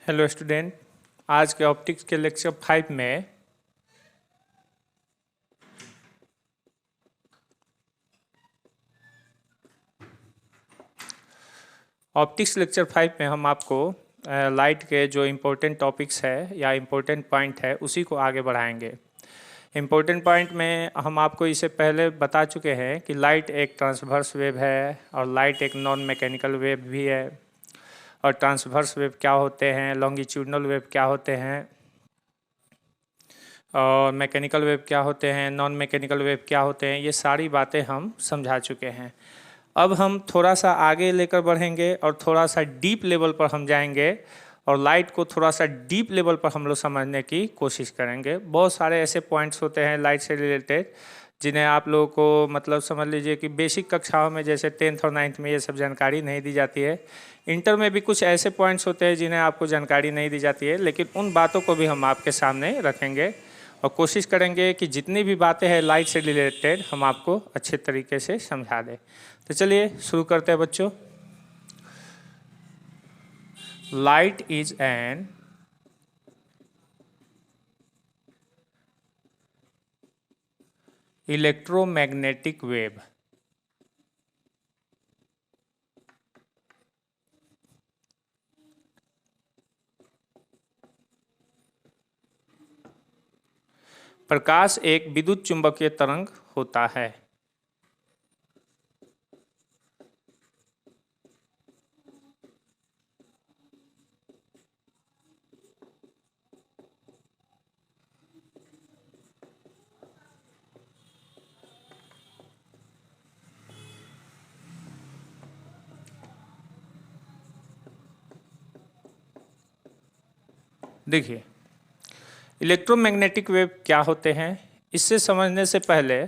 Hello student. आज के optics के लेक्चर 5 में हम आपको लाइट के जो इम्पोर्टेंट टॉपिक्स है या इम्पोर्टेंट पॉइंट है उसी को आगे बढ़ाएंगे। इम्पोर्टेंट पॉइंट में हम आपको इससे पहले बता चुके हैं कि लाइट एक ट्रांसवर्स वेव है और लाइट एक नॉन मैकेनिकल वेव भी है। और ट्रांसवर्स वेव क्या होते हैं, लॉन्गिट्यूडनल वेव क्या होते हैं, और मैकेनिकल वेव क्या होते हैं, नॉन मैकेनिकल वेव क्या होते हैं, ये सारी बातें हम समझा चुके हैं। अब हम थोड़ा सा आगे लेकर बढ़ेंगे और थोड़ा सा डीप लेवल पर हम जाएंगे और लाइट को थोड़ा सा डीप लेवल पर हम लोग समझने की कोशिश करेंगे। बहुत सारे ऐसे पॉइंट्स होते हैं लाइट से रिलेटेड जिन्हें आप लोगों को मतलब समझ लीजिए कि बेसिक कक्षाओं में जैसे 10th और 9th में ये सब जानकारी नहीं दी जाती है। इंटर में भी कुछ ऐसे पॉइंट्स होते हैं जिन्हें आपको जानकारी नहीं दी जाती है, लेकिन उन बातों को भी हम आपके सामने रखेंगे और कोशिश करेंगे कि जितनी भी बातें हैं लाइट से रिलेटेड हम आपको अच्छे तरीके से समझा दें। तो चलिए शुरू करते हैं बच्चों। Light is an electromagnetic wave. प्रकाश एक विद्युत चुंबकीय तरंग होता है। देखिए, इलेक्ट्रोमैग्नेटिक वेव क्या होते हैं, इससे समझने से पहले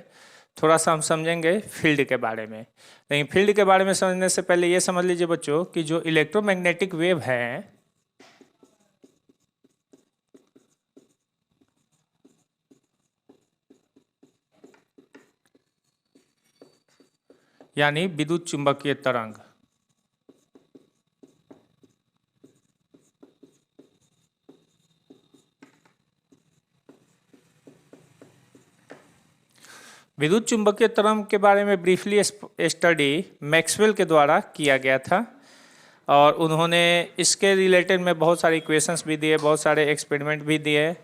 थोड़ा सा हम समझेंगे फील्ड के बारे में। लेकिन फील्ड के बारे में समझने से पहले ये समझ लीजिए बच्चों कि जो इलेक्ट्रोमैग्नेटिक वेव है यानी विद्युत चुंबकीय तरंग, विद्युत चुंबकीय तरंग के बारे में ब्रीफली स्टडी मैक्सवेल के द्वारा किया गया था और उन्होंने इसके रिलेटेड में बहुत सारे इक्वेशंस भी दिए, बहुत सारे एक्सपेरिमेंट भी दिए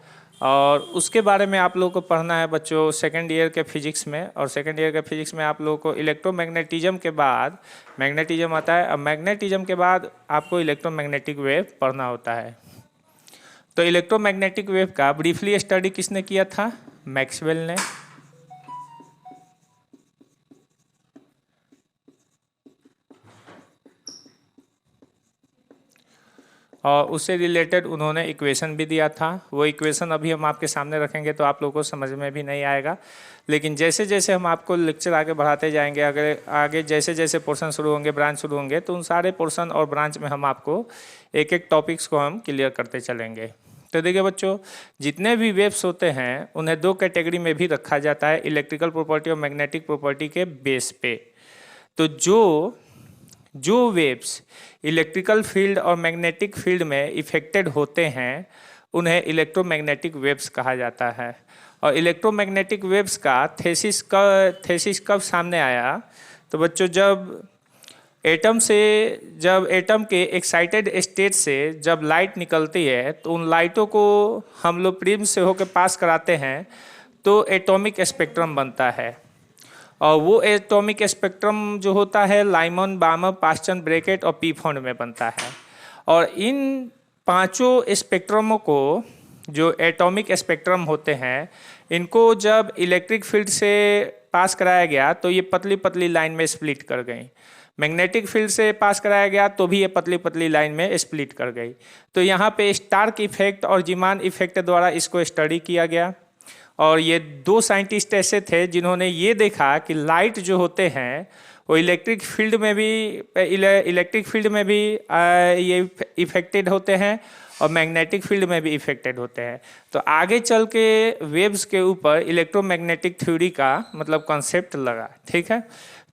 और उसके बारे में आप लोगों को पढ़ना है बच्चों सेकेंड ईयर के फिजिक्स में। और सेकेंड ईयर के फिजिक्स में आप लोगों को इलेक्ट्रोमैग्नेटिज्म के बाद मैग्नेटिज्म आता है और मैग्नेटिज्म के बाद आपको इलेक्ट्रोमैग्नेटिक वेव पढ़ना होता है। तो इलेक्ट्रोमैग्नेटिक वेव का ब्रीफली स्टडी किसने किया था? मैक्सवेल ने। और उससे रिलेटेड उन्होंने इक्वेशन भी दिया था। वो इक्वेशन अभी हम आपके सामने रखेंगे तो आप लोगों को समझ में भी नहीं आएगा, लेकिन जैसे जैसे हम आपको लेक्चर आगे बढ़ाते जाएंगे, अगर आगे जैसे जैसे पोर्शन शुरू होंगे, ब्रांच शुरू होंगे, तो उन सारे पोर्शन और ब्रांच में हम आपको एक एक टॉपिक्स को हम क्लियर करते चलेंगे। तो देखिए बच्चों, जितने भी वेव्स होते हैं उन्हें दो कैटेगरी में भी रखा जाता है, इलेक्ट्रिकल प्रॉपर्टी और मैग्नेटिक प्रॉपर्टी के बेस पे। तो जो वेव्स इलेक्ट्रिकल फील्ड और मैग्नेटिक फील्ड में इफेक्टेड होते हैं उन्हें इलेक्ट्रोमैग्नेटिक वेव्स कहा जाता है। और इलेक्ट्रोमैग्नेटिक वेव्स का थेसिस कब सामने आया? तो बच्चों, जब एटम के एक्साइटेड स्टेट से जब लाइट निकलती है तो उन लाइटों को हम लोग प्रिज्म से होकर पास कराते हैं तो एटॉमिक स्पेक्ट्रम बनता है। और वो एटॉमिक स्पेक्ट्रम जो होता है लाइमन, बामर, पास्चन, ब्रैकेट और पीफॉन्ड में बनता है। और इन पांचों स्पेक्ट्रमों को, जो एटॉमिक स्पेक्ट्रम होते हैं, इनको जब इलेक्ट्रिक फील्ड से पास कराया गया तो ये पतली पतली लाइन में स्प्लिट कर गई। मैग्नेटिक फील्ड से पास कराया गया तो भी ये पतली पतली लाइन में स्प्लिट कर गई। तो यहाँ पे स्टार्क इफेक्ट और जीमान इफेक्ट द्वारा इसको स्टडी किया गया। और ये दो साइंटिस्ट ऐसे थे जिन्होंने ये देखा कि लाइट जो होते हैं वो इलेक्ट्रिक फील्ड में भी ये इफेक्टेड होते हैं और मैग्नेटिक फील्ड में भी इफेक्टेड होते हैं। तो आगे चल के वेव्स के ऊपर इलेक्ट्रोमैग्नेटिक थ्योरी का मतलब कॉन्सेप्ट लगा। ठीक है,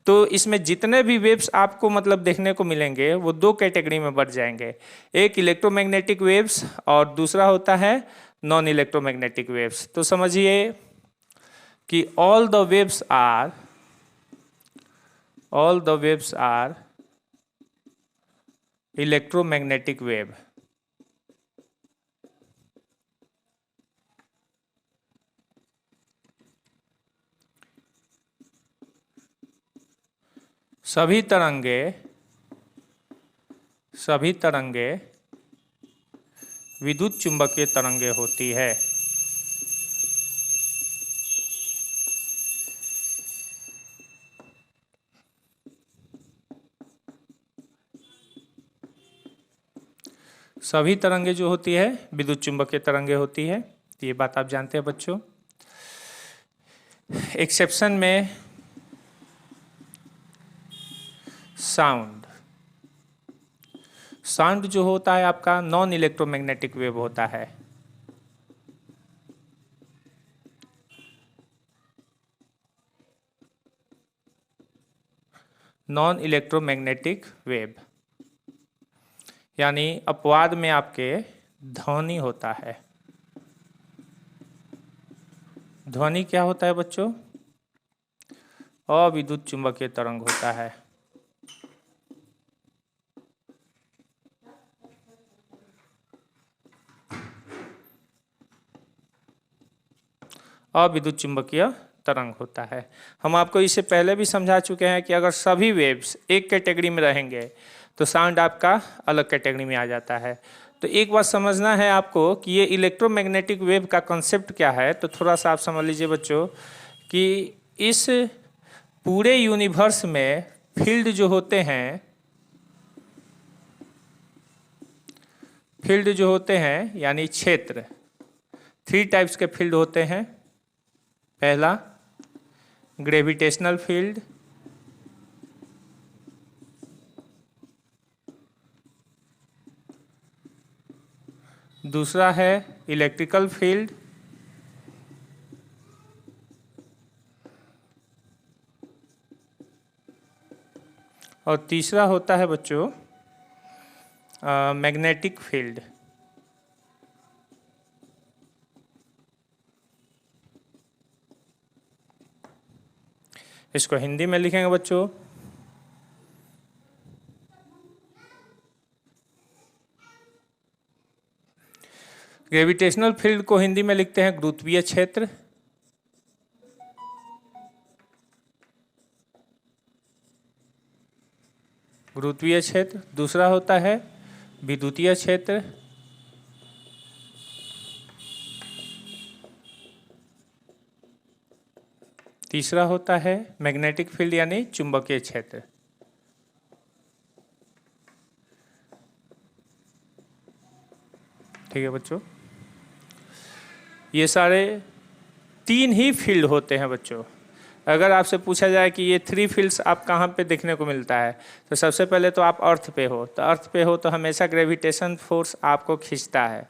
तो इसमें जितने भी वेव्स आपको मतलब देखने को मिलेंगे वो दो कैटेगरी में बढ़ जाएंगे, एक इलेक्ट्रोमैग्नेटिक वेव्स और दूसरा होता है नॉन इलेक्ट्रोमैग्नेटिक वेव्स। तो समझिए कि all the waves are electromagnetic wave. सभी तरंगे विद्युत चुंबकीय तरंगे होती है। सभी तरंगे जो होती है विद्युत चुंबकीय तरंगे होती है, ये बात आप जानते हैं बच्चों। एक्सेप्शन में साउंड जो होता है आपका नॉन इलेक्ट्रोमैग्नेटिक वेव होता है। नॉन इलेक्ट्रोमैग्नेटिक वेव यानी अपवाद में आपके ध्वनि होता है। ध्वनि क्या होता है बच्चों? अविद्युत चुंबकीय तरंग होता है। अविद्युत चुंबकीय तरंग होता है। हम आपको इससे पहले भी समझा चुके हैं कि अगर सभी वेव्स एक कैटेगरी में रहेंगे तो साउंड आपका अलग कैटेगरी में आ जाता है। तो एक बात समझना है आपको कि ये इलेक्ट्रोमैग्नेटिक वेव का कॉन्सेप्ट क्या है, तो थोड़ा सा आप समझ लीजिए बच्चों कि इस पूरे यूनिवर्स में फील्ड जो होते हैं यानी क्षेत्र, 3 टाइप्स के फील्ड होते हैं। पहला ग्रेविटेशनल फील्ड, दूसरा है इलेक्ट्रिकल फील्ड, और तीसरा होता है बच्चों मैग्नेटिक फील्ड। इसको हिंदी में लिखेंगे बच्चों, ग्रेविटेशनल फील्ड को हिंदी में लिखते हैं गुरुत्वीय क्षेत्र, दूसरा होता है विद्युतीय क्षेत्र, तीसरा होता है मैग्नेटिक फील्ड यानी चुंबकीय क्षेत्र। ठीक है बच्चों, ये सारे 3 ही फील्ड होते हैं बच्चों। अगर आपसे पूछा जाए कि ये 3 फील्ड्स आप कहाँ पे देखने को मिलता है, तो सबसे पहले तो आप अर्थ पे हो तो हमेशा ग्रेविटेशन फोर्स आपको खींचता है,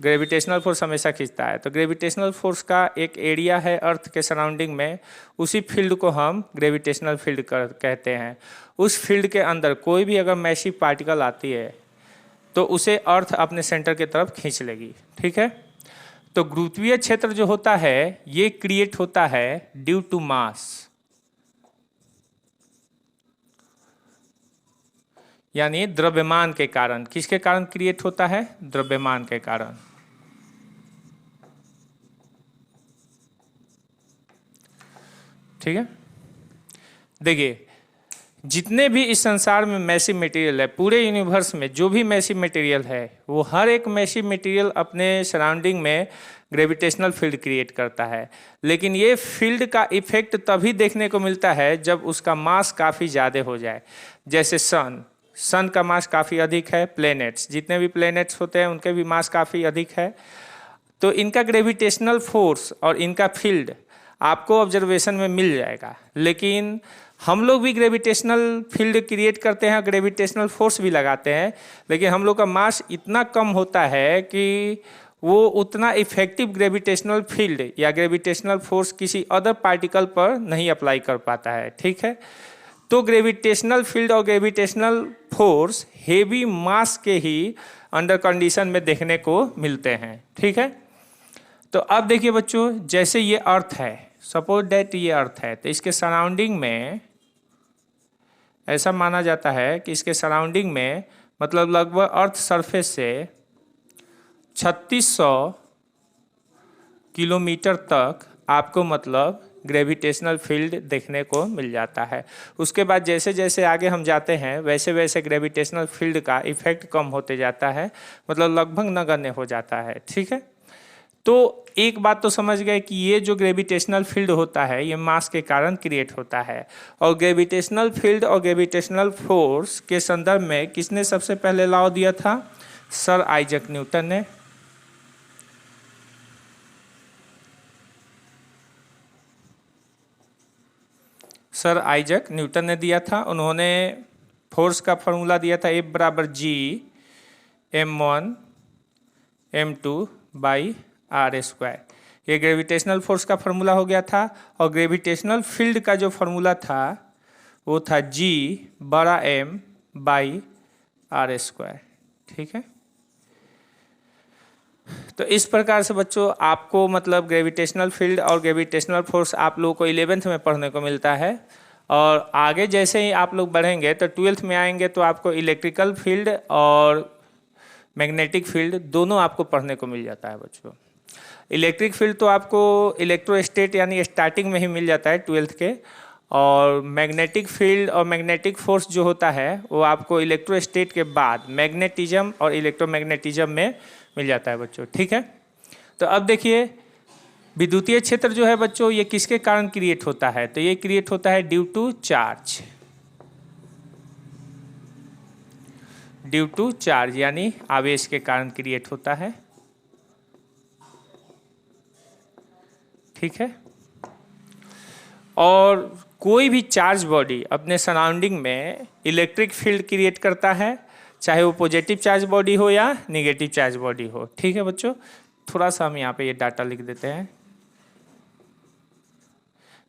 ग्रेविटेशनल फोर्स हमेशा खींचता है। तो ग्रेविटेशनल फोर्स का एक एरिया है अर्थ के सराउंडिंग में, उसी फील्ड को हम ग्रेविटेशनल फील्ड कहते हैं। उस फील्ड के अंदर कोई भी अगर मैसिव पार्टिकल आती है तो उसे अर्थ अपने सेंटर की तरफ खींच लेगी। ठीक है, तो गुरुत्वीय क्षेत्र जो होता है ये क्रिएट होता है ड्यू टू मास, यानी द्रव्यमान के कारण। किसके कारण क्रिएट होता है? द्रव्यमान के कारण। ठीक है, देखिए जितने भी इस संसार में मैसिव मटेरियल है, पूरे यूनिवर्स में जो भी मैसिव मटेरियल है, वो हर एक मैसिव मटेरियल अपने सराउंडिंग में ग्रेविटेशनल फील्ड क्रिएट करता है। लेकिन ये फील्ड का इफेक्ट तभी देखने को मिलता है जब उसका मास काफ़ी ज़्यादा हो जाए। जैसे सन का मास काफ़ी अधिक है, प्लैनेट्स, जितने भी प्लैनेट्स होते हैं उनके भी मास काफ़ी अधिक है, तो इनका ग्रेविटेशनल फोर्स और इनका फील्ड आपको ऑब्जर्वेशन में मिल जाएगा। लेकिन हम लोग भी ग्रेविटेशनल फील्ड क्रिएट करते हैं, ग्रेविटेशनल फोर्स भी लगाते हैं, लेकिन हम लोग का मास इतना कम होता है कि वो उतना इफेक्टिव ग्रेविटेशनल फील्ड या ग्रेविटेशनल फोर्स किसी अदर पार्टिकल पर नहीं अप्लाई कर पाता है। ठीक है, तो ग्रेविटेशनल फील्ड और ग्रेविटेशनल फोर्स हेवी मास के ही अंडर कंडीशन में देखने को मिलते हैं। ठीक है, तो अब देखिए बच्चों, जैसे ये अर्थ है, सपोज दैट ये अर्थ है, तो इसके सराउंडिंग में ऐसा माना जाता है कि इसके सराउंडिंग में मतलब लगभग अर्थ सरफेस से 3600 किलोमीटर तक आपको मतलब ग्रेविटेशनल फील्ड देखने को मिल जाता है। उसके बाद जैसे जैसे आगे हम जाते हैं वैसे वैसे ग्रेविटेशनल फील्ड का इफेक्ट कम होते जाता है, मतलब लगभग नगण्य हो जाता है। ठीक है, तो एक बात तो समझ गए कि ये जो ग्रेविटेशनल फील्ड होता है ये मास के कारण क्रिएट होता है, और ग्रेविटेशनल फील्ड और ग्रेविटेशनल फोर्स के संदर्भ में किसने सबसे पहले लॉ दिया था? सर आइजैक न्यूटन ने। सर आइजैक न्यूटन ने दिया था। उन्होंने फोर्स का फॉर्मूला दिया था F बराबर G m1 m2 by r square. ये ग्रेविटेशनल फोर्स का फॉर्मूला हो गया था, और ग्रेविटेशनल फील्ड का जो फॉर्मूला था वो था G बड़ा M बाई आर स्क्वायर। ठीक है, तो इस प्रकार से बच्चों आपको मतलब ग्रेविटेशनल फील्ड और ग्रेविटेशनल फोर्स आप लोगों को 11th में पढ़ने को मिलता है, और आगे जैसे ही आप लोग बढ़ेंगे तो 12th में आएंगे तो आपको इलेक्ट्रिकल फील्ड और मैग्नेटिक फील्ड दोनों आपको पढ़ने को मिल जाता है बच्चों। इलेक्ट्रिक फील्ड तो आपको इलेक्ट्रोस्टेट यानी स्टार्टिंग में ही मिल जाता है 12th के, और मैग्नेटिक फील्ड और मैग्नेटिक फोर्स जो होता है वो आपको इलेक्ट्रोस्टेट के बाद मैग्नेटिज्म और इलेक्ट्रोमैग्नेटिज्म में मिल जाता है बच्चों। ठीक है, तो अब देखिए विद्युतीय क्षेत्र जो है बच्चों ये किसके कारण क्रिएट होता है? तो ये क्रिएट होता है due to charge, due to charge यानी आवेश के कारण क्रिएट होता है। ठीक है, और कोई भी चार्ज बॉडी अपने सराउंडिंग में इलेक्ट्रिक फील्ड क्रिएट करता है, चाहे वो पॉजिटिव चार्ज बॉडी हो या निगेटिव चार्ज बॉडी हो। ठीक है बच्चों, थोड़ा सा हम यहाँ पे ये डाटा लिख देते हैं।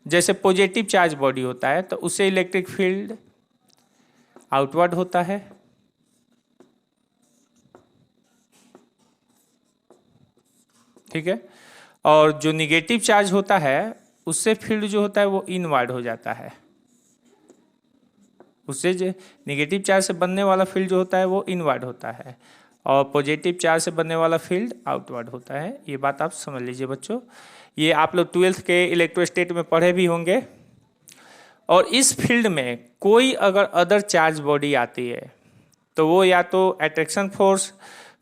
जैसे पॉजिटिव चार्ज बॉडी होता है तो उससे इलेक्ट्रिक फील्ड आउटवर्ड होता है, ठीक है, और जो निगेटिव चार्ज होता है उससे फील्ड जो होता है वो इनवर्ड हो जाता है। उससे जो निगेटिव चार्ज से बनने वाला फील्ड जो होता है वो इनवर्ड होता है, और पॉजिटिव चार्ज से बनने वाला फील्ड आउटवर्ड होता है। ये बात आप समझ लीजिए बच्चों, ये आप लोग 12th के इलेक्ट्रोस्टेट में पढ़े भी होंगे। और इस फील्ड में कोई अगर अदर चार्ज बॉडी आती है तो वो या तो अट्रैक्शन फोर्स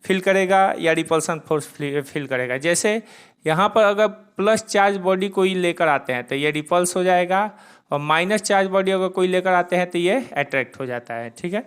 फील करेगा या रिपल्सन फोर्स फील करेगा। जैसे यहाँ पर अगर प्लस चार्ज बॉडी कोई लेकर आते हैं तो ये रिपल्स हो जाएगा, और माइनस चार्ज बॉडी अगर कोई लेकर आते हैं तो ये अट्रैक्ट हो जाता है। ठीक है,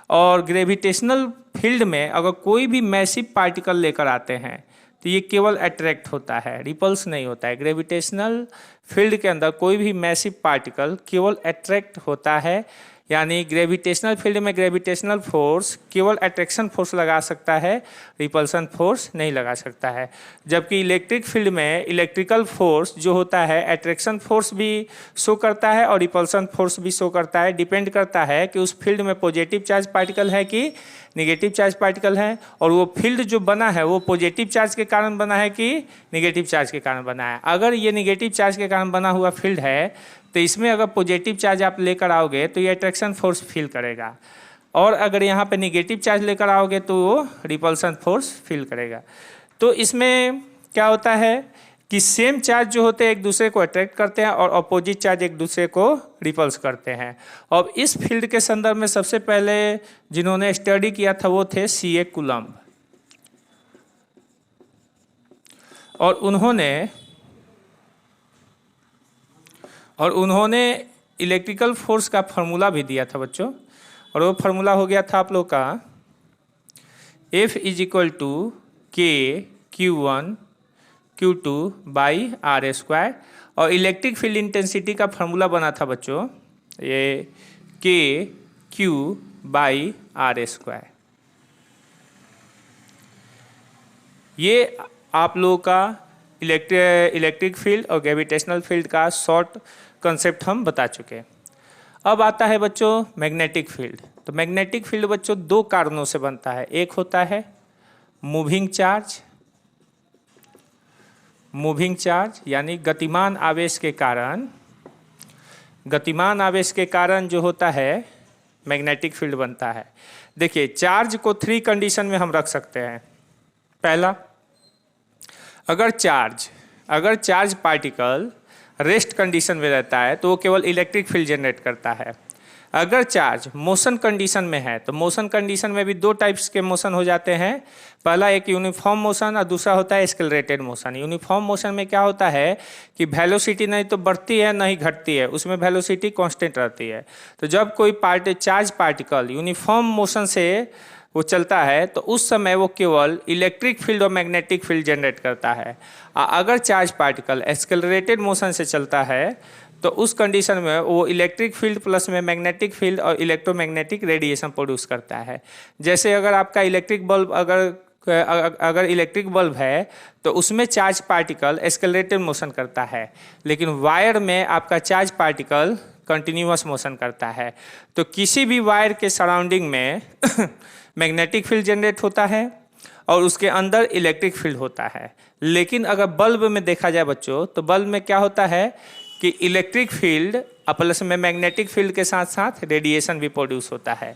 और ग्रेविटेशनल फील्ड में अगर कोई भी मैसिव पार्टिकल लेकर आते हैं तो ये केवल अट्रैक्ट होता है, रिपल्स नहीं होता है। ग्रेविटेशनल फील्ड के अंदर कोई भी मैसिव पार्टिकल केवल अट्रैक्ट होता है, यानी ग्रेविटेशनल फील्ड में ग्रेविटेशनल फोर्स केवल अट्रैक्शन फोर्स लगा सकता है, रिपल्सन फोर्स नहीं लगा सकता है। जबकि इलेक्ट्रिक फील्ड में इलेक्ट्रिकल फोर्स जो होता है अट्रैक्शन फोर्स भी शो करता है और रिपल्सन फोर्स भी शो करता है। डिपेंड करता है कि उस फील्ड में पॉजिटिव चार्ज पार्टिकल है कि निगेटिव चार्ज पार्टिकल है, और वो फील्ड जो बना है वो पॉजिटिव चार्ज के कारण बना है कि निगेटिव चार्ज के कारण बना है। अगर ये निगेटिव चार्ज के कारण बना हुआ फील्ड है तो इसमें अगर पॉजिटिव चार्ज आप लेकर आओगे तो ये अट्रैक्शन फोर्स फील करेगा, और अगर यहाँ पे निगेटिव चार्ज लेकर आओगे तो वो रिपल्सन फोर्स फील करेगा। तो इसमें क्या होता है कि सेम चार्ज जो होते हैं एक दूसरे को अट्रैक्ट करते हैं और अपोजिट चार्ज एक दूसरे को रिपल्स करते हैं। और इस फील्ड के संदर्भ में सबसे पहले जिन्होंने स्टडी किया था वो थे C.A. कूलम्ब, और उन्होंने इलेक्ट्रिकल फोर्स का फॉर्मूला भी दिया था बच्चों, और वो फार्मूला हो गया था आप लोग का F = K Q1 Q2 by r square, और इलेक्ट्रिक फील्ड इंटेंसिटी का फार्मूला बना था बच्चों ये K Q by r square. ये आप लोगों का इलेक्ट्रिक फील्ड और ग्रेविटेशनल फील्ड का शॉर्ट कंसेप्ट हम बता चुके हैं। अब आता है बच्चों मैग्नेटिक फील्ड। तो मैग्नेटिक फील्ड बच्चों दो कारणों से बनता है। एक होता है मूविंग चार्ज, मूविंग चार्ज यानी गतिमान आवेश के कारण, गतिमान आवेश के कारण जो होता है मैग्नेटिक फील्ड बनता है। देखिए चार्ज को 3 कंडीशन में हम रख सकते हैं। पहला, अगर चार्ज पार्टिकल रेस्ट कंडीशन में रहता है तो वो केवल इलेक्ट्रिक फील्ड जनरेट करता है। अगर चार्ज मोशन कंडीशन में है तो मोशन कंडीशन में भी दो टाइप्स के मोशन हो जाते हैं। पहला एक यूनिफॉर्म मोशन और दूसरा होता है एक्सेलरेटेड मोशन। यूनिफॉर्म मोशन में क्या होता है कि वेलोसिटी नहीं तो बढ़ती है नहीं घटती है, उसमें वेलोसिटी कांस्टेंट रहती है। तो जब कोई चार्ज पार्टिकल यूनिफॉर्म मोशन से वो चलता है तो उस समय वो केवल इलेक्ट्रिक फील्ड और मैग्नेटिक फील्ड जनरेट करता है। अगर चार्ज पार्टिकल एक्सेलरेटेड मोशन से चलता है तो उस कंडीशन में वो इलेक्ट्रिक फील्ड प्लस में मैग्नेटिक फील्ड और इलेक्ट्रोमैग्नेटिक रेडिएशन प्रोड्यूस करता है। जैसे अगर आपका इलेक्ट्रिक बल्ब अगर इलेक्ट्रिक बल्ब है तो उसमें चार्ज पार्टिकल एक्सेलरेटेड मोशन करता है, लेकिन वायर में आपका चार्ज पार्टिकल कंटिन्यूअस मोशन करता है। तो किसी भी वायर के सराउंडिंग में मैग्नेटिक फील्ड जनरेट होता है और उसके अंदर इलेक्ट्रिक फील्ड होता है। लेकिन अगर बल्ब में देखा जाए बच्चों तो बल्ब में क्या होता है कि इलेक्ट्रिक फील्ड प्लस में मैग्नेटिक फील्ड के साथ साथ रेडिएशन भी प्रोड्यूस होता है।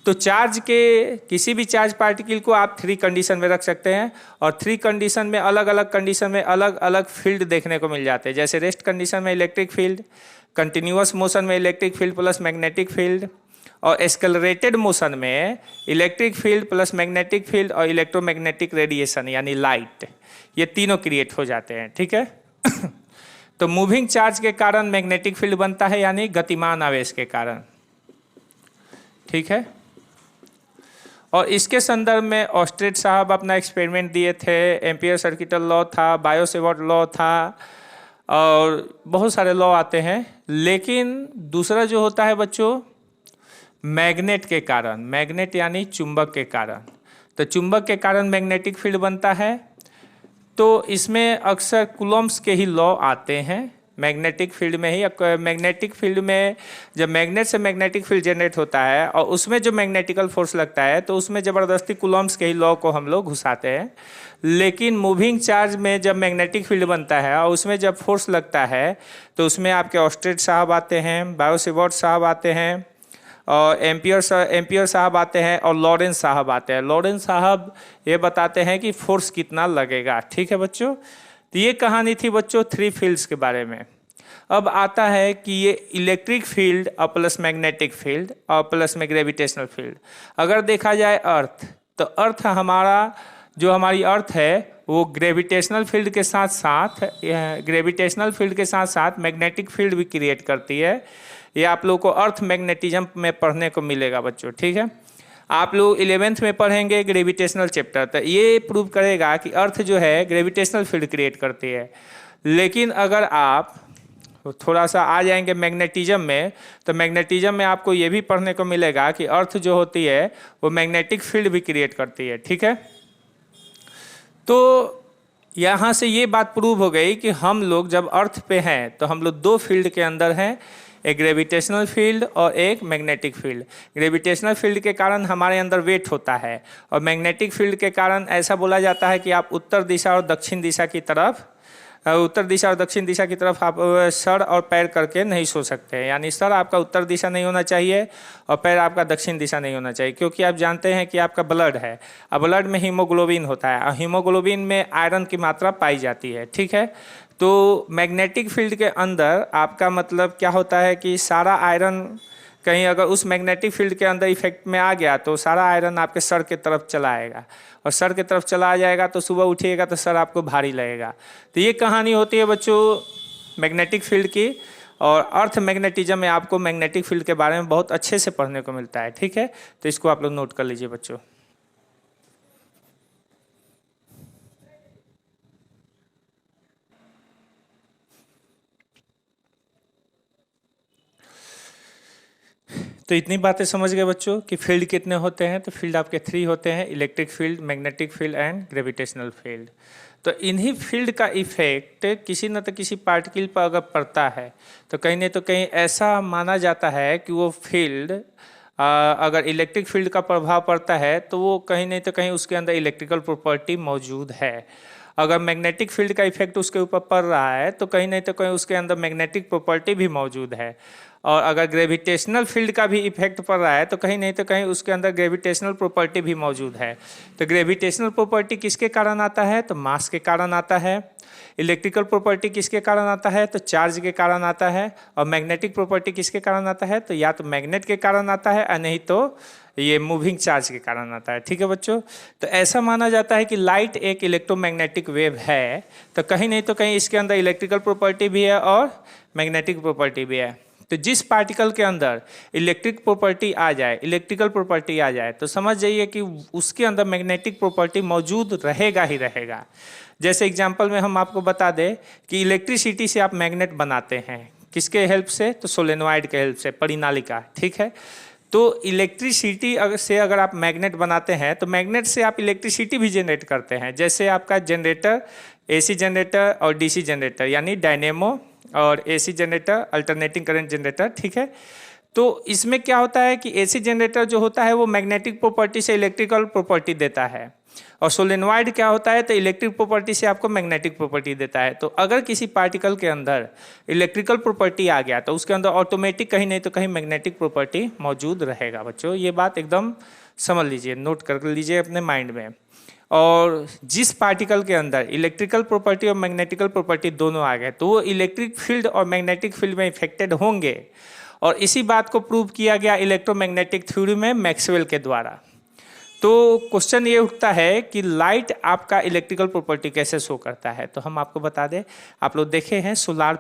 तो चार्ज के किसी भी चार्ज पार्टिकल को आप 3 कंडीशन में रख सकते हैं और 3 कंडीशन में अलग अलग कंडीशन में अलग अलग फील्ड देखने को मिल जाते हैं। जैसे रेस्ट कंडीशन में इलेक्ट्रिक फील्ड, कंटिन्यूअस मोशन में electric field plus magnetic field और एक्सेलरेटेड मोशन में electric field plus magnetic field और इलेक्ट्रोमैग्नेटिक रेडिएशन यानी लाइट, ये तीनों क्रिएट हो जाते हैं। ठीक है। तो मूविंग चार्ज के कारण मैग्नेटिक फील्ड बनता है यानी गतिमान आवेश के कारण। ठीक है। और इसके संदर्भ में ऑस्ट्रेट साहब अपना एक्सपेरिमेंट दिए थे, एम्पियर सर्किटल लॉ था, बायो-सेवर्ट लॉ था और बहुत सारे लॉ आते हैं। लेकिन दूसरा जो होता है बच्चों मैग्नेट के कारण, मैग्नेट यानी चुंबक के कारण। तो चुंबक के कारण मैग्नेटिक फील्ड बनता है। तो इसमें अक्सर कूलॉम्स के ही लॉ आते हैं मैग्नेटिक फील्ड में ही। मैग्नेटिक फील्ड में जब मैग्नेट से मैग्नेटिक फील्ड जनरेट होता है और उसमें जो मैग्नेटिकल फोर्स लगता है तो उसमें ज़बरदस्ती कूलॉम्स के ही लॉ को हम लोग घुसाते हैं। लेकिन मूविंग चार्ज में जब मैग्नेटिक फील्ड बनता है और उसमें जब फोर्स लगता है तो उसमें आपके ऑस्ट्रेट साहब आते हैं, बायो-सेवर्ट साहब आते हैं और एम्पियर साहब आते हैं और लॉरेंस साहब आते हैं। लॉरेंस साहब ये बताते हैं कि फोर्स कितना लगेगा। ठीक है बच्चों। तो ये कहानी थी बच्चों 3 फील्ड्स के बारे में। अब आता है कि ये इलेक्ट्रिक फील्ड और प्लस मैग्नेटिक फील्ड और प्लस में ग्रेविटेशनल फील्ड। अगर देखा जाए अर्थ, तो अर्थ हमारी अर्थ है वो ग्रेविटेशनल फील्ड के साथ साथ मैग्नेटिक फील्ड भी क्रिएट करती है। ये आप लोगों को अर्थ मैग्नेटिज्म में पढ़ने को मिलेगा बच्चों। ठीक है। आप लोग 11th में पढ़ेंगे ग्रेविटेशनल चैप्टर, तो ये प्रूव करेगा कि अर्थ जो है ग्रेविटेशनल फील्ड क्रिएट करती है। लेकिन अगर आप थोड़ा सा आ जाएंगे मैग्नेटिज्म में तो मैग्नेटिज्म में आपको ये भी पढ़ने को मिलेगा कि अर्थ जो होती है वो मैग्नेटिक फील्ड भी क्रिएट करती है। ठीक है। तो यहाँ से ये बात प्रूव हो गई कि हम लोग जब अर्थ पे हैं तो हम लोग 2 फील्ड के अंदर हैं, एक ग्रेविटेशनल फील्ड और एक मैग्नेटिक फील्ड। ग्रेविटेशनल फील्ड के कारण हमारे अंदर वेट होता है और मैग्नेटिक फील्ड के कारण ऐसा बोला जाता है कि आप उत्तर दिशा और दक्षिण दिशा की तरफ आप सर और पैर करके नहीं सो सकते हैं। यानी सर आपका उत्तर दिशा नहीं होना चाहिए और पैर आपका दक्षिण दिशा नहीं होना चाहिए, क्योंकि आप जानते हैं कि आपका ब्लड है और ब्लड में हीमोग्लोबिन होता है और हीमोग्लोबिन में आयरन की मात्रा पाई जाती है। ठीक है। तो मैग्नेटिक फील्ड के अंदर आपका मतलब क्या होता है कि सारा आयरन कहीं अगर उस मैग्नेटिक फील्ड के अंदर इफेक्ट में आ गया तो सारा आयरन आपके सर के तरफ चला आएगा और सर के तरफ चला आ जाएगा तो सुबह उठिएगा तो सर आपको भारी लगेगा। तो ये कहानी होती है बच्चों मैग्नेटिक फील्ड की। और अर्थ मैग्नेटिज्म में आपको मैग्नेटिक फील्ड के बारे में बहुत अच्छे से पढ़ने को मिलता है। ठीक है। तो इसको आप लोग नोट कर लीजिए बच्चों। तो इतनी बातें समझ गए बच्चों कि फील्ड कितने होते हैं। तो फील्ड आपके 3 होते हैं, electric field, magnetic field and gravitational field. तो इन्हीं फील्ड का इफेक्ट किसी न तो किसी पार्टिकल पर अगर पड़ता है तो कहीं न तो कहीं ऐसा माना जाता है कि वो फील्ड अगर इलेक्ट्रिक फील्ड का प्रभाव पड़ता है तो वो कहीं नहीं तो कहीं उसके अंदर इलेक्ट्रिकल प्रॉपर्टी मौजूद है। अगर मैग्नेटिक फील्ड का इफेक्ट उसके ऊपर पड़ रहा है तो कहीं नहीं तो कहीं उसके अंदर मैग्नेटिक प्रॉपर्टी भी मौजूद है। और अगर ग्रेविटेशनल फील्ड का भी इफेक्ट पड़ रहा है तो कहीं नहीं तो कहीं उसके अंदर ग्रेविटेशनल प्रॉपर्टी भी मौजूद है। तो ग्रेविटेशनल प्रॉपर्टी किसके कारण आता है? तो मास के कारण आता है। इलेक्ट्रिकल प्रॉपर्टी किसके कारण आता है? तो चार्ज के कारण आता है। और मैग्नेटिक प्रॉपर्टी किसके कारण आता है? तो या तो मैग्नेट के कारण आता है और नहीं तो ये मूविंग चार्ज के कारण आता है। ठीक है बच्चों, तो ऐसा माना जाता है कि लाइट एक इलेक्ट्रोमैग्नेटिक वेव है, तो कहीं नहीं तो कहीं इसके अंदर इलेक्ट्रिकल प्रॉपर्टी भी है और मैग्नेटिक प्रॉपर्टी भी है। तो जिस पार्टिकल के अंदर इलेक्ट्रिक प्रॉपर्टी आ जाए, इलेक्ट्रिकल प्रॉपर्टी आ जाए, तो समझ जाइए कि उसके अंदर मैग्नेटिक प्रॉपर्टी मौजूद रहेगा ही रहेगा। जैसे एग्जांपल में हम आपको बता दें कि इलेक्ट्रिसिटी से आप मैग्नेट बनाते हैं, किसके हेल्प से? तो सोलेनॉइड के हेल्प से, परिनालिका। ठीक है, तो इलेक्ट्रिसिटी से अगर आप मैग्नेट बनाते हैं तो मैग्नेट से आप इलेक्ट्रिसिटी भी जनरेट करते हैं। जैसे आपका जनरेटर, एसी जनरेटर और डीसी जनरेटर, यानी डायनेमो और AC generator, alternating current generator. ठीक है, तो इसमें क्या होता है कि एसी जनरेटर जो होता है वो मैग्नेटिक प्रॉपर्टी से इलेक्ट्रिकल प्रॉपर्टी देता है, और सोलेनॉइड क्या होता है? तो इलेक्ट्रिक प्रॉपर्टी से आपको मैग्नेटिक प्रॉपर्टी देता है। तो अगर किसी पार्टिकल के अंदर इलेक्ट्रिकल प्रॉपर्टी आ गया तो उसके अंदर ऑटोमेटिक कहीं नहीं तो कहीं मैग्नेटिक प्रॉपर्टी मौजूद रहेगा। बच्चों ये बात एकदम समझ लीजिए, नोट कर लीजिए अपने माइंड में। और जिस पार्टिकल के अंदर इलेक्ट्रिकल प्रॉपर्टी और मैग्नेटिकल प्रॉपर्टी दोनों आ गए तो वो इलेक्ट्रिक फील्ड और मैग्नेटिक फील्ड में इफेक्टेड होंगे। और इसी बात को प्रूव किया गया इलेक्ट्रोमैग्नेटिक थ्योरी में मैक्सवेल के द्वारा। तो क्वेश्चन ये उठता है कि लाइट आपका इलेक्ट्रिकल प्रॉपर्टी कैसे शो करता है? तो हम आपको बता दें, आप लोग देखे हैं सोलार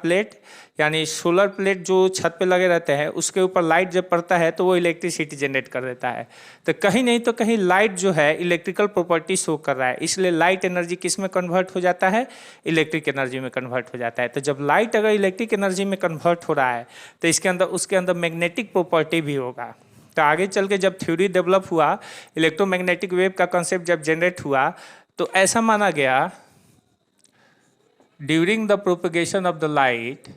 प्लेट, यानी सोलर प्लेट जो छत पे लगे रहते हैं, उसके ऊपर लाइट जब पड़ता है तो वो इलेक्ट्रिसिटी जनरेट कर देता है। तो कहीं नहीं तो कहीं लाइट जो है इलेक्ट्रिकल प्रॉपर्टी शो कर रहा है, इसलिए लाइट एनर्जी किस में कन्वर्ट हो जाता है? इलेक्ट्रिक एनर्जी में कन्वर्ट हो जाता है। तो जब लाइट अगर इलेक्ट्रिक एनर्जी में कन्वर्ट हो रहा है तो उसके अंदर मैग्नेटिक प्रॉपर्टी भी होगा। तो आगे चल के जब थ्योरी डेवलप हुआ, इलेक्ट्रोमैग्नेटिक वेव का कॉन्सेप्ट जब जनरेट हुआ, तो ऐसा माना गया during the propagation of the light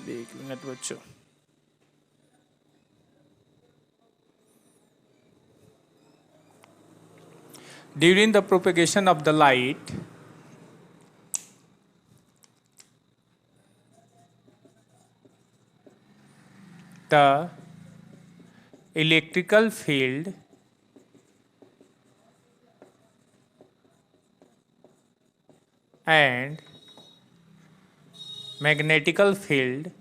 एक मिनट बच्चों, during the propagation of the light, the electrical field and magnetical field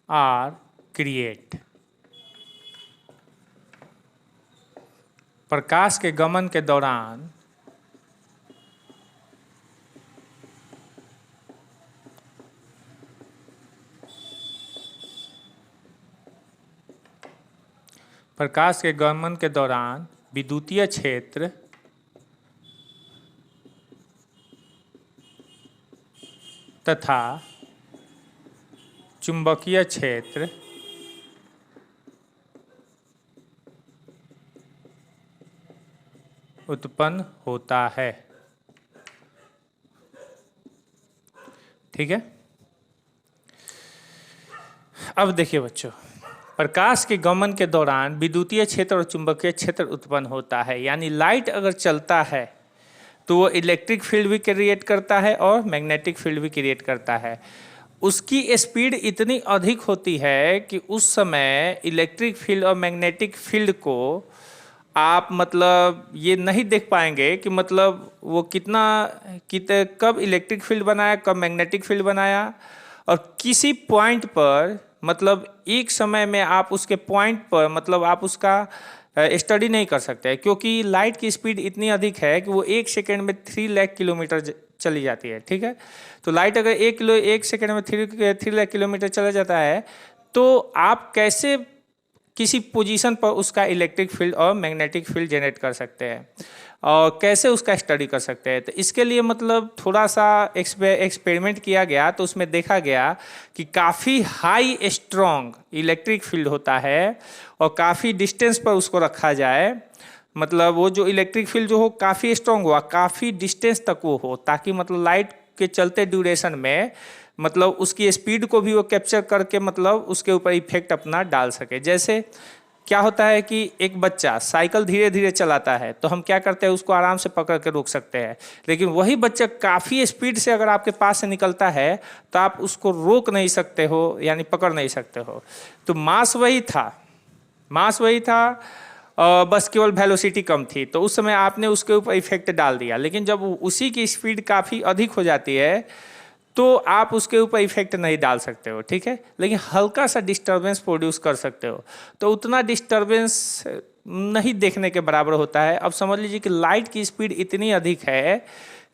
are created। प्रकाश के गमन के दौरान विद्युतीय क्षेत्र तथा चुंबकीय क्षेत्र उत्पन्न होता है। ठीक है, अब देखिए बच्चों, प्रकाश के गमन के दौरान विद्युतीय क्षेत्र और चुंबकीय क्षेत्र उत्पन्न होता है। यानी लाइट अगर चलता है तो वो इलेक्ट्रिक फील्ड भी क्रिएट करता है और मैग्नेटिक फील्ड भी क्रिएट करता है। उसकी स्पीड इतनी अधिक होती है कि उस समय इलेक्ट्रिक फील्ड और मैग्नेटिक फील्ड को आप मतलब ये नहीं देख पाएंगे कि मतलब वो कब इलेक्ट्रिक फील्ड बनाया, कब मैग्नेटिक फील्ड बनाया। और किसी पॉइंट पर मतलब एक समय में आप उसके पॉइंट पर मतलब आप उसका स्टडी नहीं कर सकते, क्योंकि लाइट की स्पीड इतनी अधिक है कि वो 1 सेकेंड में 3 लाख किलोमीटर चली जाती है। ठीक है, तो लाइट अगर 1 सेकेंड में 3 लाख किलोमीटर चला जाता है तो आप कैसे किसी पोजीशन पर उसका इलेक्ट्रिक फील्ड और मैग्नेटिक फील्ड जनरेट कर सकते हैं। और कैसे उसका स्टडी कर सकते हैं, तो इसके लिए मतलब थोड़ा सा एक्सपेरिमेंट किया गया, तो उसमें देखा गया कि काफ़ी हाई स्ट्रॉन्ग इलेक्ट्रिक फील्ड होता है और काफ़ी डिस्टेंस पर उसको रखा जाए, मतलब वो जो इलेक्ट्रिक फील्ड जो हो काफ़ी स्ट्रॉन्ग हुआ, काफ़ी डिस्टेंस तक वो हो, ताकि मतलब लाइट के चलते ड्यूरेशन में मतलब उसकी स्पीड को भी वो कैप्चर करके मतलब उसके ऊपर इफेक्ट अपना डाल सके। जैसे क्या होता है कि एक बच्चा साइकिल धीरे धीरे चलाता है, तो हम क्या करते हैं, उसको आराम से पकड़ के रोक सकते हैं, लेकिन वही बच्चा काफ़ी स्पीड से अगर आपके पास से निकलता है तो आप उसको रोक नहीं सकते हो, यानी पकड़ नहीं सकते हो। तो मास वही था, मास वही था, बस केवल वेलोसिटी कम थी, तो उस समय आपने उसके ऊपर इफेक्ट डाल दिया। लेकिन जब उसी की स्पीड काफ़ी अधिक हो जाती है तो आप उसके ऊपर इफेक्ट नहीं डाल सकते हो, ठीक है, लेकिन हल्का सा डिस्टरबेंस प्रोड्यूस कर सकते हो। तो उतना डिस्टरबेंस नहीं देखने के बराबर होता है। अब समझ लीजिए कि लाइट की स्पीड इतनी अधिक है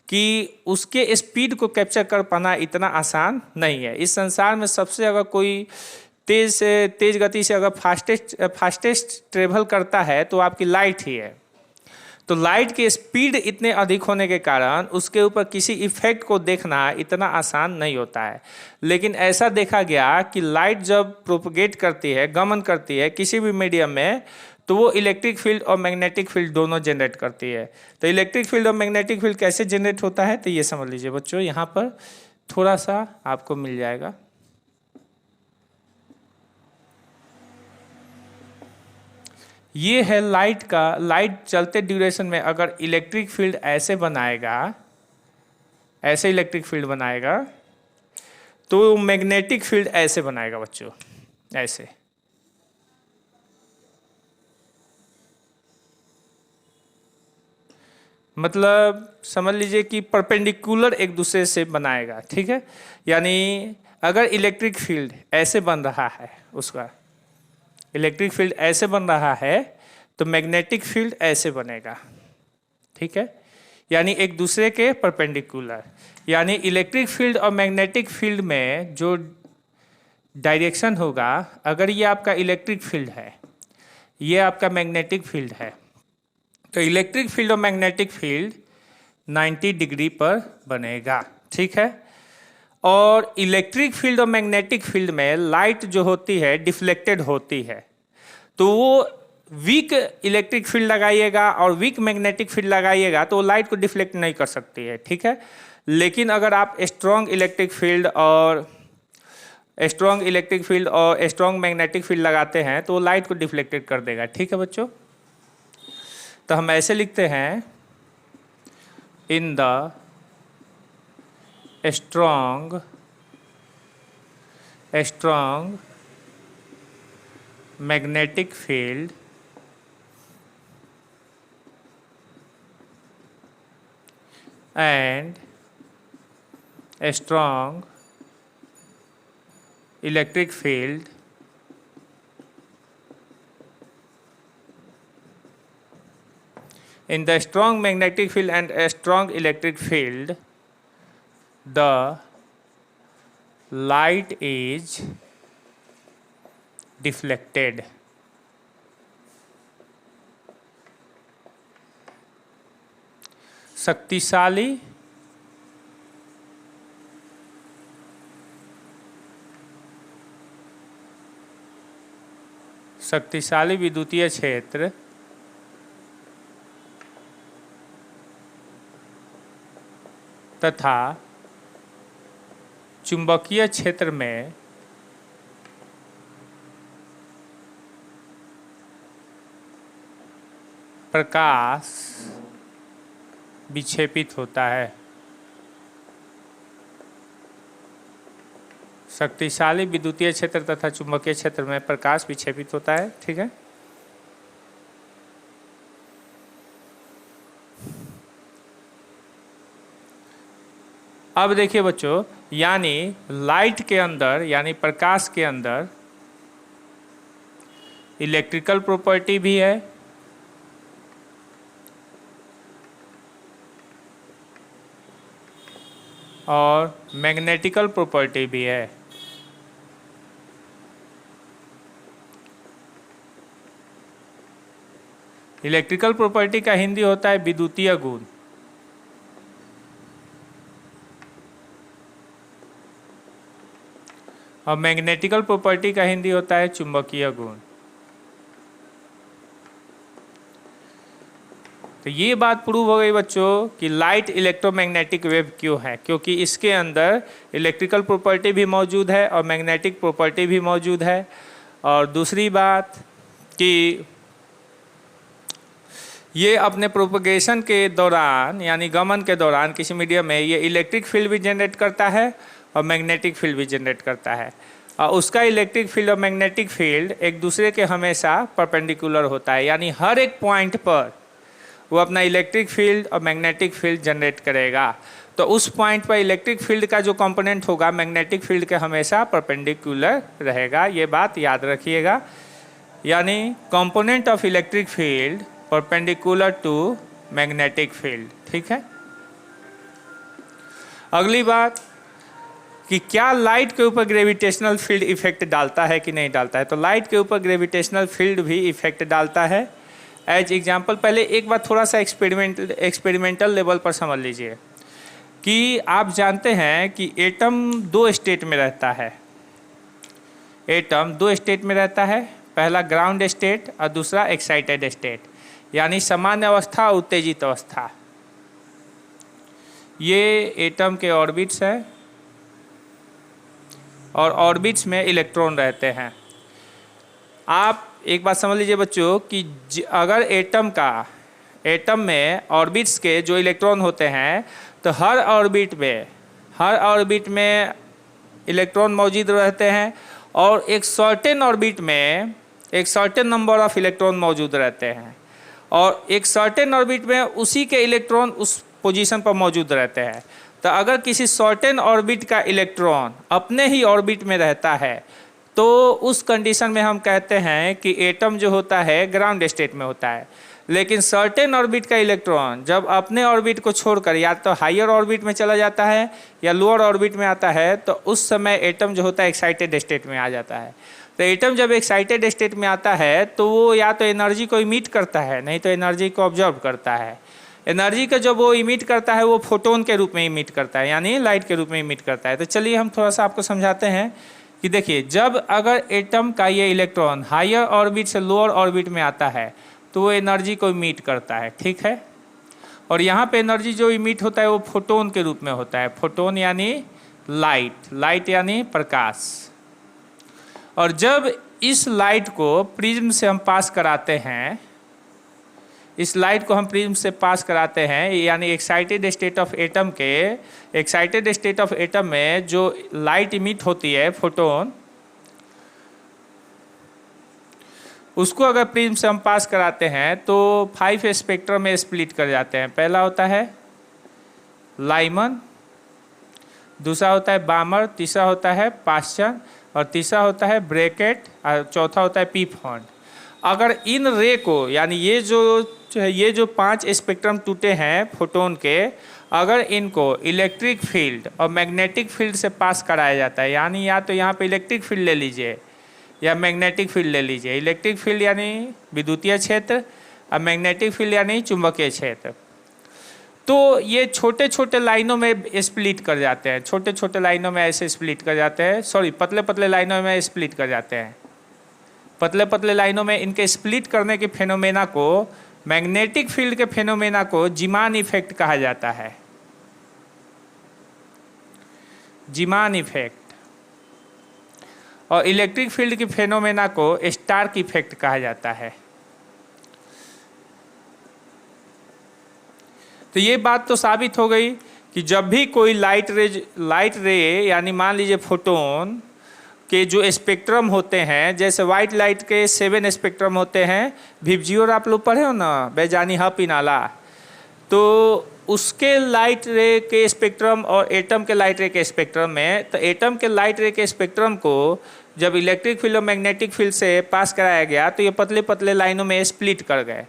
कि उसके स्पीड को कैप्चर कर पाना इतना आसान नहीं है। इस संसार में सबसे अगर कोई तेज गति से अगर फास्टेस्ट ट्रेवल करता है तो आपकी लाइट ही है। तो लाइट की स्पीड इतने अधिक होने के कारण उसके ऊपर किसी इफेक्ट को देखना इतना आसान नहीं होता है। लेकिन ऐसा देखा गया कि लाइट जब प्रोपगेट करती है, गमन करती है किसी भी मीडियम में, तो वो इलेक्ट्रिक फील्ड और मैग्नेटिक फील्ड दोनों जनरेट करती है। तो इलेक्ट्रिक फील्ड और मैग्नेटिक फील्ड कैसे जनरेट होता है, तो ये समझ लीजिए बच्चों, यहाँ पर थोड़ा सा आपको मिल जाएगा। ये है लाइट का, लाइट चलते ड्यूरेशन में अगर इलेक्ट्रिक फील्ड ऐसे बनाएगा, ऐसे इलेक्ट्रिक फील्ड बनाएगा, तो मैग्नेटिक फील्ड ऐसे बनाएगा बच्चों, ऐसे। मतलब समझ लीजिए कि परपेंडिकुलर एक दूसरे से बनाएगा, ठीक है। यानी अगर इलेक्ट्रिक फील्ड ऐसे बन रहा है, उसका इलेक्ट्रिक फील्ड ऐसे बन रहा है, तो मैग्नेटिक फील्ड ऐसे बनेगा, ठीक है, यानी एक दूसरे के परपेंडिकुलर। यानी इलेक्ट्रिक फील्ड और मैग्नेटिक फील्ड में जो डायरेक्शन होगा, अगर ये आपका इलेक्ट्रिक फील्ड है, ये आपका मैग्नेटिक फील्ड है, तो इलेक्ट्रिक फील्ड और मैग्नेटिक फील्ड 90 डिग्री पर बनेगा, ठीक है। और इलेक्ट्रिक फील्ड और मैग्नेटिक फील्ड में लाइट जो होती है डिफ्लेक्टेड होती है, तो वो वीक इलेक्ट्रिक फील्ड लगाइएगा और वीक मैग्नेटिक फील्ड लगाइएगा तो वो लाइट को डिफ्लेक्ट नहीं कर सकती है, ठीक है। लेकिन अगर आप स्ट्रॉन्ग इलेक्ट्रिक फील्ड और स्ट्रॉन्ग मैग्नेटिक फील्ड लगाते हैं तो वो लाइट को डिफ्लेक्टेड कर देगा, ठीक है बच्चों। तो हम ऐसे लिखते हैं, in the strong magnetic field and a strong electric field in the strong magnetic field and a strong electric field, the light is deflected. शक्तिशाली विद्युतीय क्षेत्र तथा चुंबकीय क्षेत्र में प्रकाश विक्षेपित होता है। शक्तिशाली विद्युतीय क्षेत्र तथा चुंबकीय क्षेत्र में प्रकाश विक्षेपित होता है, ठीक है। अब देखिए बच्चों, यानी लाइट के अंदर, यानी प्रकाश के अंदर इलेक्ट्रिकल प्रॉपर्टी भी है और मैग्नेटिकल प्रॉपर्टी भी है। इलेक्ट्रिकल प्रॉपर्टी का हिंदी होता है विद्युतीय गुण। और मैग्नेटिकल प्रॉपर्टी का हिंदी होता है चुंबकीय गुण। तो ये बात प्रूव हो गई बच्चों कि लाइट इलेक्ट्रोमैग्नेटिक वेव क्यों है, क्योंकि इसके अंदर इलेक्ट्रिकल प्रॉपर्टी भी मौजूद है और मैग्नेटिक प्रॉपर्टी भी मौजूद है। और दूसरी बात कि ये अपने प्रोपगेशन के दौरान यानी गमन के दौरान किसी मीडियम में ये इलेक्ट्रिक फील्ड भी जनरेट करता है और मैग्नेटिक फील्ड भी जनरेट करता है। और उसका इलेक्ट्रिक फील्ड और मैग्नेटिक फील्ड एक दूसरे के हमेशा परपेंडिकुलर होता है, यानी हर एक पॉइंट पर वो अपना इलेक्ट्रिक फील्ड और मैग्नेटिक फील्ड जनरेट करेगा। तो उस पॉइंट पर इलेक्ट्रिक फील्ड का जो कंपोनेंट होगा मैग्नेटिक फील्ड के हमेशा परपेंडिकुलर रहेगा। ये बात याद रखिएगा, यानी component of electric field perpendicular to magnetic field. ठीक है। अगली बात कि क्या लाइट के ऊपर ग्रेविटेशनल फील्ड इफेक्ट डालता है कि नहीं डालता है। तो लाइट के ऊपर ग्रेविटेशनल फील्ड भी इफेक्ट डालता है। एज एग्जाम्पल, पहले एक बार थोड़ा सा एक्सपेरिमेंटल लेवल पर समझ लीजिए कि आप जानते हैं कि एटम दो स्टेट में रहता है। एटम दो स्टेट में रहता है, पहला ग्राउंड स्टेट और दूसरा एक्साइटेड स्टेट, यानी सामान्य अवस्था उत्तेजित अवस्था। ये एटम के ऑर्बिट्स हैं और ऑर्बिट्स में इलेक्ट्रॉन रहते हैं। आप एक बात समझ लीजिए बच्चों कि अगर एटम में ऑर्बिट्स के जो इलेक्ट्रॉन होते हैं तो हर ऑर्बिट में इलेक्ट्रॉन मौजूद रहते हैं और एक सर्टेन ऑर्बिट में एक सर्टेन नंबर ऑफ इलेक्ट्रॉन मौजूद रहते हैं और एक सर्टेन ऑर्बिट में उसी के इलेक्ट्रॉन उस पोजीशन पर मौजूद रहते हैं। तो अगर किसी सर्टेन ऑर्बिट का इलेक्ट्रॉन अपने ही ऑर्बिट में रहता है तो उस कंडीशन में हम कहते हैं कि एटम जो होता है ग्राउंड स्टेट में होता है। लेकिन सर्टेन ऑर्बिट का इलेक्ट्रॉन जब अपने ऑर्बिट को छोड़कर या तो हायर ऑर्बिट में चला जाता है या लोअर ऑर्बिट में आता है तो उस समय एटम जो होता है एक्साइटेड स्टेट में आ जाता है। तो एटम जब एक्साइटेड स्टेट में आता है तो वो या तो एनर्जी को इमिट करता है, नहीं तो एनर्जी को ऑब्जर्व करता है। एनर्जी को जब वो इमिट करता है वो फोटोन के रूप में इमिट करता है, यानी लाइट के रूप में इमिट करता है। तो चलिए हम थोड़ा सा आपको समझाते हैं कि देखिए, जब अगर एटम का ये इलेक्ट्रॉन हायर ऑर्बिट से लोअर ऑर्बिट में आता है तो वो एनर्जी को इमिट करता है। ठीक है। और यहाँ पे एनर्जी जो इमिट होता है वो फोटोन के रूप में होता है। फोटोन यानी लाइट यानी प्रकाश। और जब इस लाइट को प्रिज्म से हम पास कराते हैं, इस लाइट को हम प्रिज्म से पास कराते हैं, यानी एक्साइटेड स्टेट ऑफ एटम में जो लाइट इमिट होती है फोटोन, उसको अगर प्रिज्म से हम पास कराते हैं तो 5 स्पेक्ट्रम में स्प्लिट कर जाते हैं। पहला होता है लाइमन, दूसरा होता है बामर, तीसरा होता है पास्चन और तीसरा होता है ब्रैकेट और चौथा होता है पीफॉन्ड। अगर इन रे को, यानी ये जो 5 स्पेक्ट्रम टूटे हैं फोटोन के, अगर इनको इलेक्ट्रिक फील्ड और मैग्नेटिक फील्ड से पास कराया जाता है, यानी या तो यहाँ पे इलेक्ट्रिक फील्ड ले लीजिए या मैग्नेटिक फील्ड ले लीजिए। इलेक्ट्रिक फील्ड यानी विद्युतीय क्षेत्र और मैग्नेटिक फील्ड यानी चुंबकीय क्षेत्र। तो ये छोटे छोटे लाइनों में स्प्लिट कर जाते हैं, छोटे छोटे लाइनों में ऐसे स्प्लिट कर जाते हैं, पतले पतले लाइनों में स्प्लिट कर जाते हैं। पतले पतले लाइनों में इनके स्प्लिट करने के फेनोमेना को, मैग्नेटिक फील्ड के फेनोमेना को जीमान इफेक्ट कहा जाता है। Zeeman effect. और इलेक्ट्रिक फील्ड के फेनोमेना को स्टार्क इफेक्ट कहा जाता है। तो ये बात तो साबित हो गई कि जब भी कोई लाइट रे यानी मान लीजिए फोटोन के जो स्पेक्ट्रम होते हैं, जैसे वाइट लाइट के 7 स्पेक्ट्रम होते हैं, विबजियोर आप लोग पढ़े हो ना, बेजानी हपिनाला, तो उसके लाइट रे के स्पेक्ट्रम और एटम के लाइट रे के स्पेक्ट्रम में, तो एटम के लाइट रे के स्पेक्ट्रम को जब इलेक्ट्रिक फील्ड और मैग्नेटिक फील्ड से पास कराया गया तो ये पतले पतले लाइनों में स्प्लिट कर गए।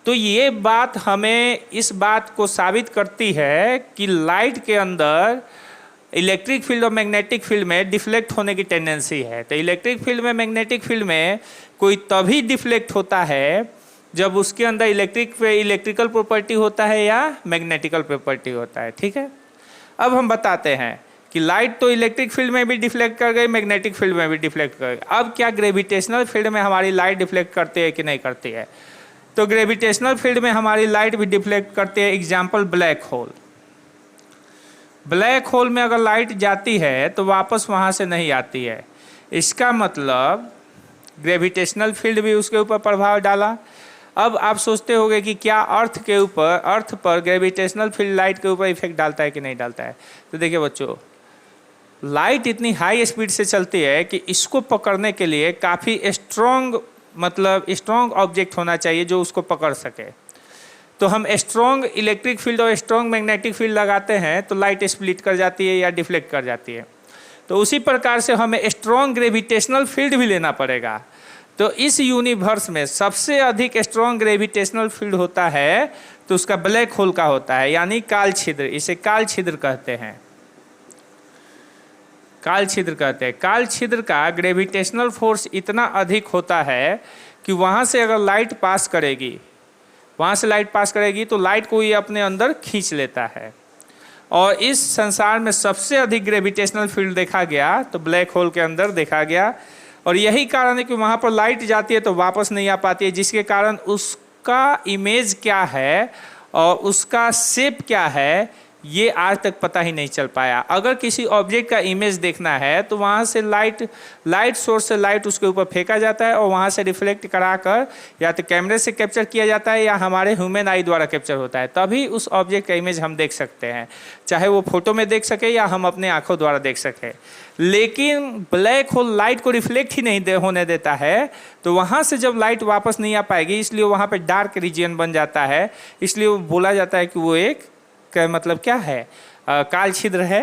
तो ये बात हमें इस बात को साबित करती है कि लाइट के अंदर इलेक्ट्रिक फील्ड और मैग्नेटिक फील्ड में डिफ्लेक्ट होने की टेंडेंसी है। तो इलेक्ट्रिक फील्ड में मैग्नेटिक फील्ड में कोई तभी डिफ्लेक्ट होता है जब उसके अंदर इलेक्ट्रिकल प्रॉपर्टी होता है या मैग्नेटिकल प्रॉपर्टी होता है। ठीक है, अब हम बताते हैं कि लाइट तो इलेक्ट्रिक फील्ड में भी डिफ्लेक्ट कर गई, मैग्नेटिक फील्ड में भी डिफ्लेक्ट कर गई। अब क्या ग्रेविटेशनल फील्ड में हमारी लाइट डिफ्लेक्ट करती है कि नहीं करती है? तो ग्रेविटेशनल फील्ड में हमारी लाइट भी डिफ्लेक्ट करती है। Example black hole. Black hole में अगर लाइट जाती है तो वापस वहाँ से नहीं आती है। इसका मतलब ग्रेविटेशनल फील्ड भी उसके ऊपर प्रभाव डाला। अब आप सोचते होंगे कि क्या अर्थ पर ग्रेविटेशनल फील्ड लाइट के ऊपर इफेक्ट डालता है कि नहीं डालता है? तो देखिए बच्चों, लाइट इतनी हाई स्पीड से चलती है कि इसको पकड़ने के लिए काफ़ी स्ट्रॉन्ग ऑब्जेक्ट होना चाहिए जो उसको पकड़ सके। तो हम स्ट्रॉन्ग इलेक्ट्रिक फील्ड और स्ट्रॉन्ग मैग्नेटिक फील्ड लगाते हैं तो लाइट स्प्लिट कर जाती है या डिफ्लेक्ट कर जाती है। तो उसी प्रकार से हमें स्ट्रॉन्ग ग्रेविटेशनल फील्ड भी लेना पड़ेगा। तो इस यूनिवर्स में सबसे अधिक स्ट्रॉन्ग ग्रेविटेशनल फील्ड होता है तो उसका ब्लैक होल का होता है, यानी काल छिद्र। इसे काल छिद्र कहते हैं। काल छिद्र कहते हैं। काल छिद्र का ग्रेविटेशनल फोर्स इतना अधिक होता है कि वहाँ से अगर लाइट पास करेगी तो लाइट को ये अपने अंदर खींच लेता है। और इस संसार में सबसे अधिक ग्रेविटेशनल फील्ड देखा गया तो ब्लैक होल के अंदर देखा गया। और यही कारण है कि वहाँ पर लाइट जाती है तो वापस नहीं आ पाती है, जिसके कारण उसका इमेज क्या है और उसका शेप क्या है ये आज तक पता ही नहीं चल पाया। अगर किसी ऑब्जेक्ट का इमेज देखना है तो वहाँ से लाइट सोर्स से लाइट उसके ऊपर फेंका जाता है और वहाँ से रिफ्लेक्ट कराकर या तो कैमरे से कैप्चर किया जाता है या हमारे ह्यूमन आई द्वारा कैप्चर होता है, तभी उस ऑब्जेक्ट का इमेज हम देख सकते हैं, चाहे वो फोटो में देख सके या हम अपने आँखों द्वारा देख सकें। लेकिन ब्लैक होल लाइट को रिफ्लेक्ट ही नहीं होने देता है, तो वहाँ से जब लाइट वापस नहीं आ पाएगी इसलिए वहाँ पर डार्क रीजन बन जाता है। इसलिए वो बोला जाता है कि वो एक का मतलब क्या है, काल छिद्र है,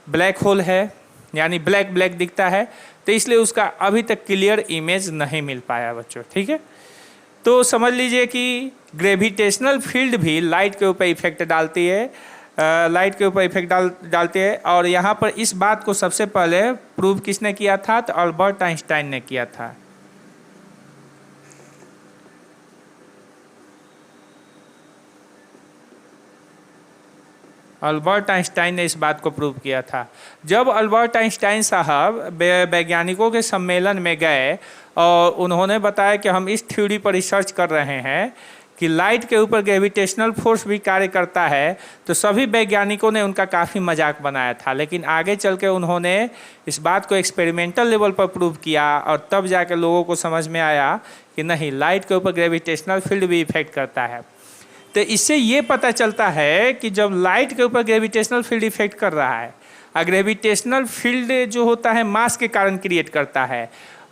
ब्लैक होल है, यानी ब्लैक दिखता है। तो इसलिए उसका अभी तक क्लियर इमेज नहीं मिल पाया बच्चों। ठीक है, तो समझ लीजिए कि ग्रेविटेशनल फील्ड भी लाइट के ऊपर इफेक्ट डालती है, डालती है। और यहाँ पर इस बात को सबसे पहले प्रूव किसने किया था? तो अल्बर्ट आइंस्टाइन ने किया था। अल्बर्ट आइंस्टाइन ने इस बात को प्रूव किया था। जब अल्बर्ट आइंस्टाइन साहब वैज्ञानिकों के सम्मेलन में गए और उन्होंने बताया कि हम इस थ्योरी पर रिसर्च कर रहे हैं कि लाइट के ऊपर ग्रेविटेशनल फोर्स भी कार्य करता है, तो सभी वैज्ञानिकों ने उनका काफ़ी मजाक बनाया था। लेकिन आगे चल के उन्होंने इस बात को एक्सपेरिमेंटल लेवल पर प्रूव किया और तब जाकर लोगों को समझ में आया कि नहीं, लाइट के ऊपर ग्रेविटेशनल फील्ड भी इफेक्ट करता है। तो इससे ये पता चलता है कि जब लाइट के ऊपर ग्रेविटेशनल फील्ड इफेक्ट कर रहा है, और ग्रेविटेशनल फील्ड जो होता है मास के कारण क्रिएट करता है,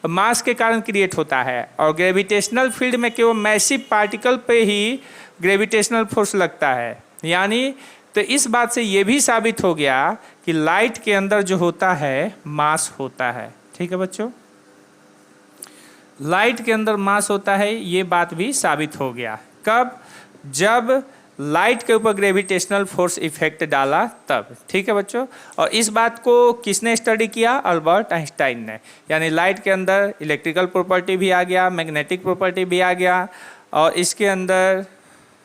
मास के कारण क्रिएट होता है, और ग्रेविटेशनल फील्ड में केवल मैसिव पार्टिकल पे ही ग्रेविटेशनल फोर्स लगता है। यानी तो इस बात से ये भी साबित हो गया कि लाइट के अंदर जो होता है मास होता है। ठीक है बच्चों, लाइट के अंदर मास होता है, ये बात भी साबित हो गया। कब? जब लाइट के ऊपर ग्रेविटेशनल फोर्स इफेक्ट डाला तब। ठीक है बच्चों, और इस बात को किसने स्टडी किया? अल्बर्ट आइंस्टाइन ने। यानी लाइट के अंदर इलेक्ट्रिकल प्रॉपर्टी भी आ गया, मैग्नेटिक प्रॉपर्टी भी आ गया, और इसके अंदर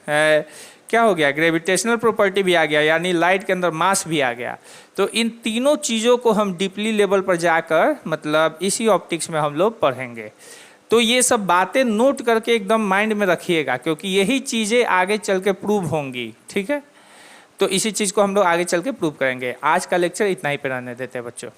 क्या हो गया? ग्रेविटेशनल प्रॉपर्टी भी आ गया, यानी लाइट के अंदर मास भी आ गया। तो इन तीनों चीज़ों को हम डीपली लेवल पर जाकर मतलब इसी ऑप्टिक्स में हम लोग पढ़ेंगे। तो ये सब बातें नोट करके एकदम माइंड में रखिएगा, क्योंकि यही चीज़ें आगे चल के प्रूव होंगी। ठीक है, तो इसी चीज़ को हम लोग आगे चल के प्रूव करेंगे। आज का लेक्चर इतना ही पे रहने देते हैं बच्चों।